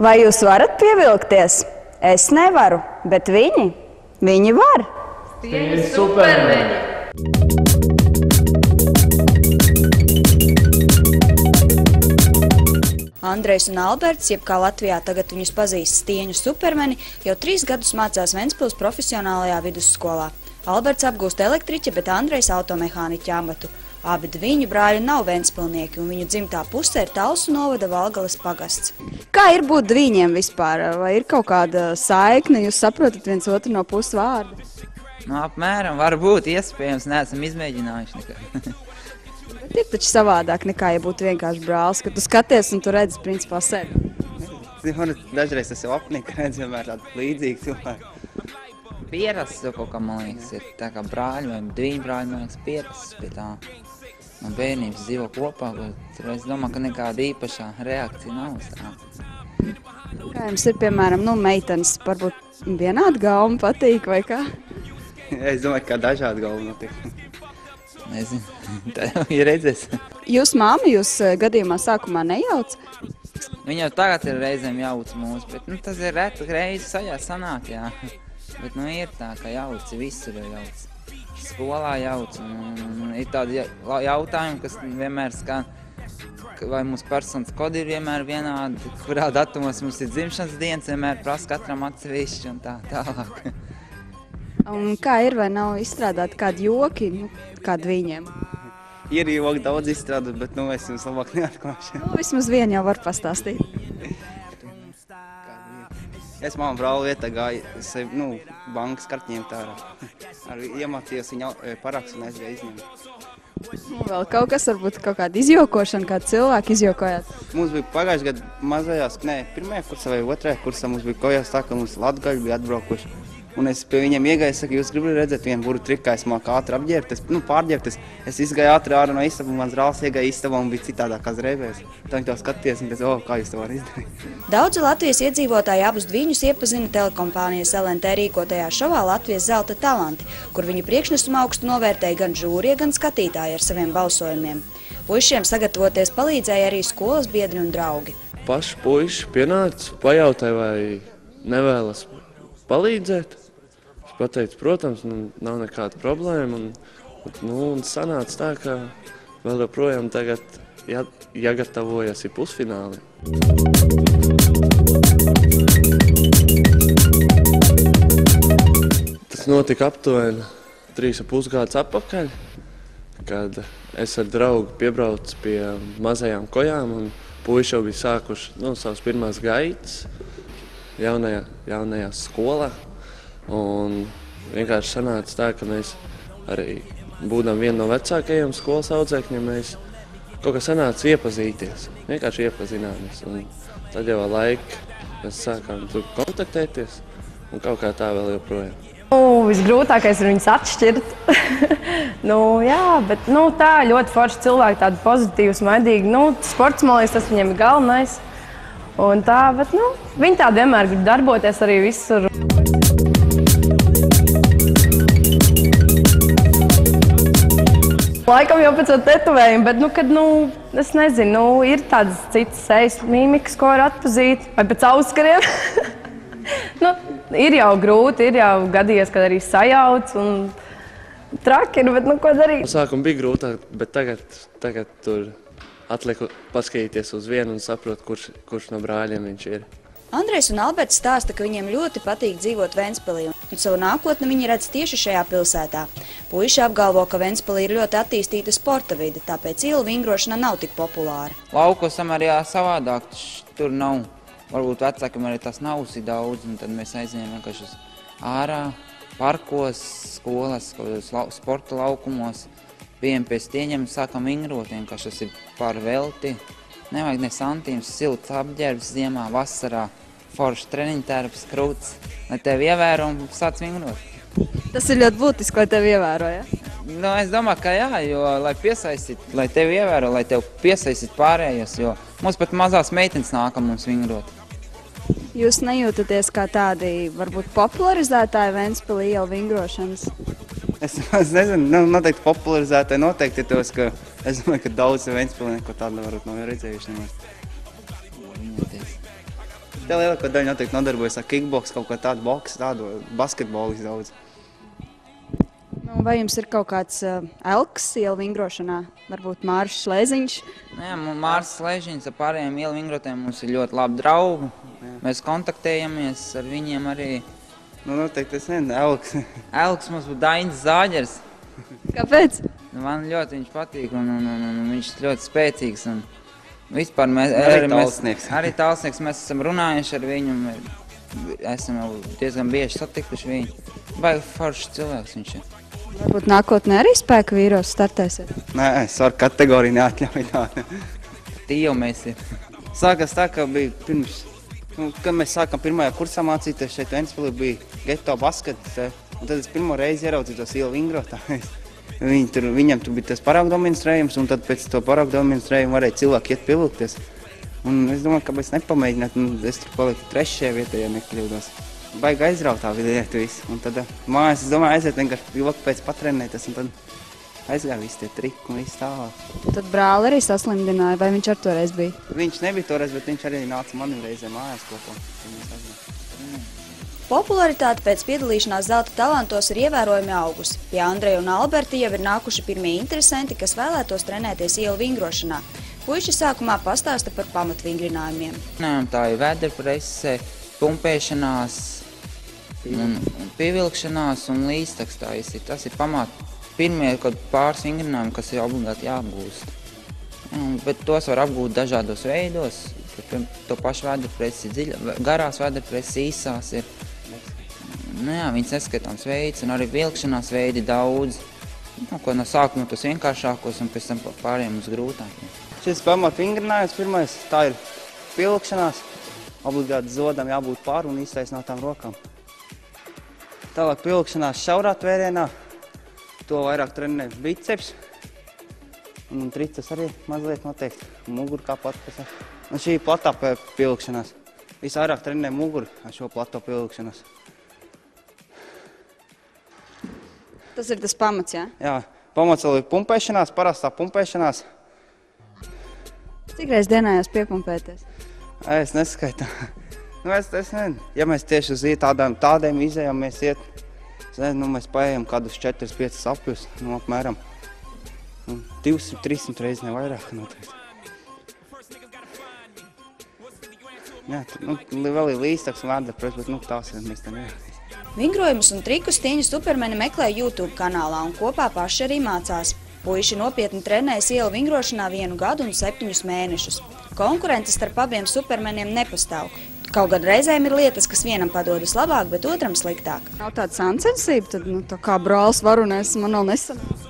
Vai jūs varat pievilkties? Es nevaru, bet viņi var. Stieņu supermeņi! Andrejs un Alberts, jeb kā Latvijā tagad viņus pazīst Stieņu supermeni, jau 3 gadus mācās Ventspils profesionālajā vidusskolā. Alberts apgūst elektriķa, bet Andrejs automehāniķa amatu. Abi viņu brāļi nav ventspilnieki, un viņu dzimtā pusē ir Talsu novada Valgales pagasts. Kā ir būt viņiem vispār? Vai ir kaut kāda saikne, jūs saprotat viens otru no pusvārda? Nu, apmēram, varbūt, iespējams, neesam izmēģinājuši nekā. Bet ir taču savādāk nekā, ja būtu vienkārši brālis, ka tu skaties un tu redzi principā sevi. Dažreiz tas jau apnika, redz vienmēr tādu līdzīgu cilvēku. Pierasts jau kaut kā, man liekas, ir tā kā brāļi vai divi brāļi, man liekas, pierasts pie tā. No bērnības dzīvo kopā, bet es domāju, ka nekāda īpašā reakcija nav uz tā. Kā jums ir, piemēram, meitenes varbūt vienāda gauma patīk vai kā? Es domāju, ka dažādi gauma notiek. Nezinu, tā jau ir redzēs. Jūs māma, jūs gadījumā sākumā nejauc? Viņa jau tagad ir reizēm jauc mūs, bet tas ir reta reize sajā sanāk, jā. Bet ir tā, ka jauc, visur jauc. Skolā jauc, un ir tādi jautājumi, kas vienmēr skan, vai mūsu personas kodi ir vienmēr vienādi, kurā datumos mums ir dzimšanas dienas, vienmēr prasa katram atsevišķi un tā tālāk. Un kā ir, vai nav izstrādāti kādi joki, kādi viņiem? Ir joki daudz izstrādāt, bet es jums labāk neatklāšu. Vismaz vienu jau var pastāstīt. Es māmu brālu vietā gāju bankas kartiņiem tā ar iemācījos viņa parakstu un aizgāju izņemt. Vēl kaut kas, varbūt kaut kāda izjokošana, kādu cilvēku izjokojāt? Mums bija pagājuši gadu mazajās, pirmajā kursā vai otrajā kursā mums bija kojās tā, ka mums latgaļi bija atbraukuši. Un es pie viņiem iegāju, saku, jūs gribat redzēt vienu buru triku, kā es māku ātri apģērbties, pārģērbties. Es izgāju ātri ārā no istabas, mans brālis iegāja istabā un bija citādāk kā zreibējs. Tā viņi to skaties un teica, kā jūs to var izdarīt. Daudzi Latvijas iedzīvotāji abus viņus iepazina telekompānijas LNT rīkotajā šovā Latvijas zelta talanti, kur viņu priekšnesumu augstu novērtēja gan žūrie, gan skatītāji ar saviem balsojumiem. Puišiem sagatavoties palīdzēja arī skolas biedri un draugi. Paši puiši pienāca, pajautāja, vai nevēlas palīdzēt. Es pateicu, protams, nav nekāda problēma. Un sanāca tā, ka vēl joprojām tagad jāgatavojas ir pusfināli. Tas notika aptuveni 3,5 gadus atpakaļ, kad es ar draugu piebraucu pie mazajām kojām un puiši jau bija sākuši savas pirmās gaitas jaunajā skolā. Un vienkārši sanāca tā, ka mēs arī būdam viena no vecākajiem skolas audzēkņiem, mēs kaut kā sanāca iepazīties, vienkārši iepazināmies. Un tad jau ar laiku mēs sākām tur kontaktēties un kaut kā tā vēl joprojām. Visgrūtākais ir viņus atšķirt. Jā, bet tā ļoti forši cilvēki, tādi pozitīvi, smaidīgi. Sports, man liekas, tas viņiem ir galvenais. Un tā, bet viņi tā vienmēr grib darboties arī visur. Laikam jau pēc tetovējuma, bet, es nezinu, ir tādas citas sejas mīmikas, ko var atpazīt, vai pēc auskariem. Ir jau grūti, ir jau gadījies, kad arī sajauc un traki ir, bet ko darīt? Sākumā bija grūtāk, bet tagad tur atliek paskatīties uz vienu un saprot, kurš no brāļiem viņš ir. Andrejs un Alberts stāsta, ka viņiem ļoti patīk dzīvot Ventspilī, un savu nākotni viņi redz tieši šajā pilsētā. Puiši apgalvo, ka Ventspilī ir ļoti attīstīta sporta vide, tāpēc ielu vingrošana nav tik populāra. Laukosam arī savādāk, tur nav, varbūt vecākiem arī tas nav daudz, un tad mēs aizņēmām vienkārši uz ārā, parkos, skolas, sporta laukumos, bijām pie stieņiem, sākam vingrot, vienkārši tas ir par velti. Nevajag ne santīms, silts apģērbs ziemā, vasarā, foršs treniņtērps, krūts, lai tevi ievēro un sāc vingrot. Tas ir ļoti būtiski, lai tevi ievēro, ja? Es domāju, ka jā, jo, lai piesaistītu, lai tevi ievēro, lai tevi piesaistītu pārējos, jo mums pat mazās meitenes nākam mums vingrot. Jūs nejūtaties kā tādi, varbūt, popularizētāji Ventspilī ielu vingrošanas? Es nezinu, noteikti popularizētāji noteikti ir tos, ka es domāju, ka daudz Ventspilī neko tādu varbūt nav redzējuši nemaz. Te lielāko daļu noteikti nodarbojas ar kickboks, kaut ko tādu boks, tādu basketbolu daudz. Vai jums ir kaut kāds elks ielu vingrošanā? Varbūt Māris Šlēziņš? Jā, Māris Šlēziņš ar pārējiem ielu vingrotiem mums ir ļoti labi draugi. Mēs kontaktējamies ar viņiem arī. Nu, noteikti es nezinu, elks. Elks mums būtu Dainis Zāģers. Kāpēc? Man ļoti viņš patīk un viņš ir ļoti spēcīgs. Un vispār arī tālsnieks. Arī tālsnieks. Mēs esam runājuši ar viņu. Esam jau diezgan bieži satikuši viņu. Baigi foršs cilvēks viņš ir. Varbūt nākotnē arī spēka vīros startēsiet? Nē, es varu kategoriju neatļauju tādu. Tīju mēs ir. Sākās tā, ka bija pirms, kad mēs sākam pirmajā kursā mācīties šeit Ventspilī, bija geto baskets. Un tad es pirmo reizi ieraudzīju tos ielu vingrotājus. Viņam tur bija tas paraugu demonstrējums, un tad pēc to paraugu demonstrējumu varēja cilvēki iet pievilkties. Un es domāju, kāpēc nepamēģināt, un es tur paliku 3. vietā, ja nekļūdos. Baigi aizrautā vidēti visu, un tad mājās, es domāju, aiziet vienkārši ilgi pēc patrenēties, un tad aizgāja visi tie triki un viss tālāk. Tad brāli arī saslimdināja, vai viņš ar toreiz bija? Viņš nebija toreiz, bet viņš arī nāca manim reizē mājās kopā. Popularitāte pēc piedalīšanās zelta talantos ir ievērojami augusi. Pie Andreja un Alberta jau ir nākuši pirmie interesanti, kas vēlētos trenēties ielu vingrošanā. Puiši sākumā pastāsta par pamatvingrinājumiem. Tā ir vēderprese, pumpēšanās, un pievilkšanās un līdztaks. Tas ir pirmie pāris vingrinājumi, kas ir obligāti jāapgūst. Bet tos var apgūt dažādos veidos. To pašu vēderpresi dziļa, garās vēderpreses īsās ir. Viņas neskatāms veids un arī vilkšanās veidi daudz. No sākuma tos vienkāršākos un pēc tam pārējiem uz grūtākiem. Šis pamatvingrinājums pirmais, tā ir pievilkšanās. Obligāti zodam jābūt pāri un iztaisnotām rokām. Tālāk pievilkšanās šaurā tvērienā. To vairāk trenē biceps. Un triceps arī mazliet noteikti. Mugurkā patpusē. Un šī platā pievilkšanās. Visvairāk trenē muguru ar šo plato pievilkšanās. Tas ir tas pamats, jā? Jā, pamats vēl ir pumpēšanās, parastā pumpēšanās. Cik reiz dienā jūs piepumpēties? Es neskaitu. Es nezinu, ja mēs tieši uz tādiem izējām mēs iet, mēs paējam kādus 4-5 apjus, apmēram 200-300 reizes nevairāk noteikti. Jā, vēl ir līdztaks un vēderpress, bet tās mēs te nevar. Vingrojumus un trikus Stieņu supermeni meklē YouTube kanālā un kopā paši arī mācās. Puiši nopietni trenējas ielu vingrošanā 1 gadu un 7 mēnešus. Konkurence starp abiem supermeniem nepastāv. Kaut gan reizēm ir lietas, kas vienam padodas labāk, bet otram sliktāk. Nav tāda sāncensība, tad tā kā brālis var un es man vēl nesanāc.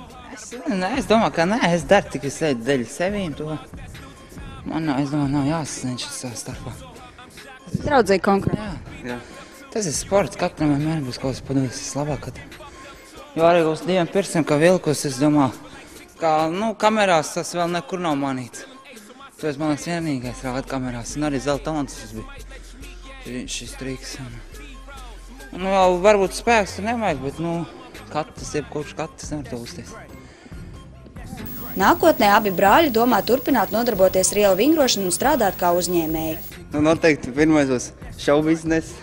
Es domāju, ka nē, es daru tikai dēļ sevīm to. Man, es domāju, nav jāsacenšas savā starpā. Draudzīgi konkurence. Jā. Tas ir sports, katram vienmēr būs kaut kas padodas labāk. Jo arī uz 2 pirkstiem, kā vilkos, es domāju, ka kamerās tas vēl nekur nav manīts. Tas, man liekas, vienīgais rāda kamerās. Un arī zelta talants tas bija šis triks. Jau varbūt spēks tur nevajag, bet kurš katrs nevar to uzties. Nākotnē abi brāļi domā turpināt nodarboties ar ielu vingrošanu un strādāt kā uzņēmēji. Noteikti pirmais būs šovu biznes.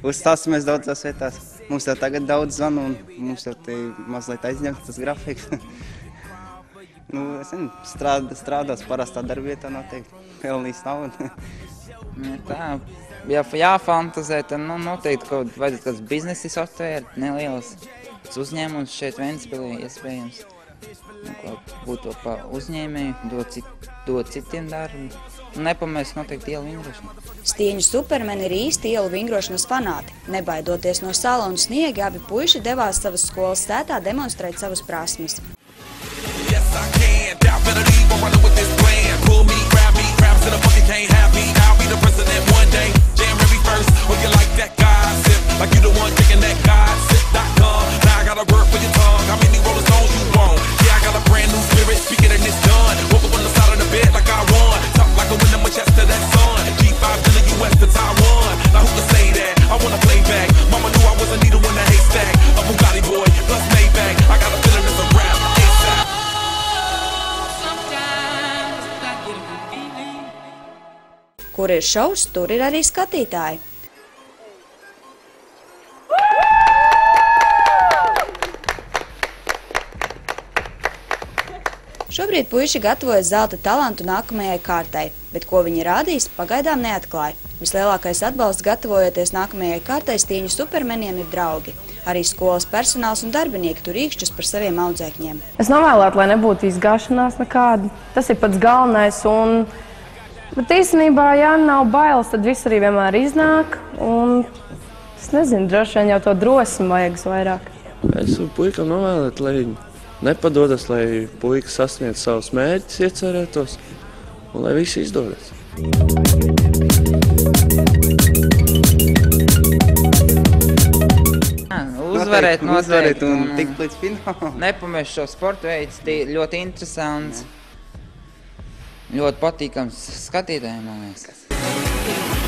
Uzstāsimies daudzās vietās. Mums jau tagad daudz zvanu un mums jau te mazliet aizņemts tas grafiks. Es nezinu, strādās parastā darbietā noteikti. Pelnīs naudu. Tā, ja jāfantazē, tad noteikti vajadzētu kāds biznesis atvērt, neliels uzņēmums šeit Ventspilī iespējams. Būt to pa uzņēmēju, dot citiem darbu. Nepamēst noteikti ielu vingrošanu. Stieņu supermeni ir īsti ielu vingrošanas fanāti. Nebaidoties no sala un sniega, abi puiši devās savas skolas sētā demonstrēt savas prasmes. Kur ir šovs, tur ir arī skatītāji. Šobrīd puiši gatavojas zelta talantu nākamajai kārtai, bet ko viņi rādīs, pagaidām neatklāja. Vislielākais atbalsts gatavojoties nākamajai kārtai Stīņu supermeniem ir draugi. Arī skolas personāls un darbinieki tur īkšķus par saviem audzēkņiem. Es novēlētu, lai nebūtu izgāšanās nekāda. Tas ir pats galvenais. Bet īstenībā, ja nav bailes, tad viss arī vienmēr iznāk. Es nezinu, droši vien jau to drosmi vajag vairāk. Es puikam novēlētu, lai nepadodas, lai puika sasniedz savus mērķus, iecerētos un lai viss izdodas. Uzvarēt un tikt līdz finālam. Nepamest šo sporta veids, ļoti interesants, ļoti patīkams skatītājiem, man liekas.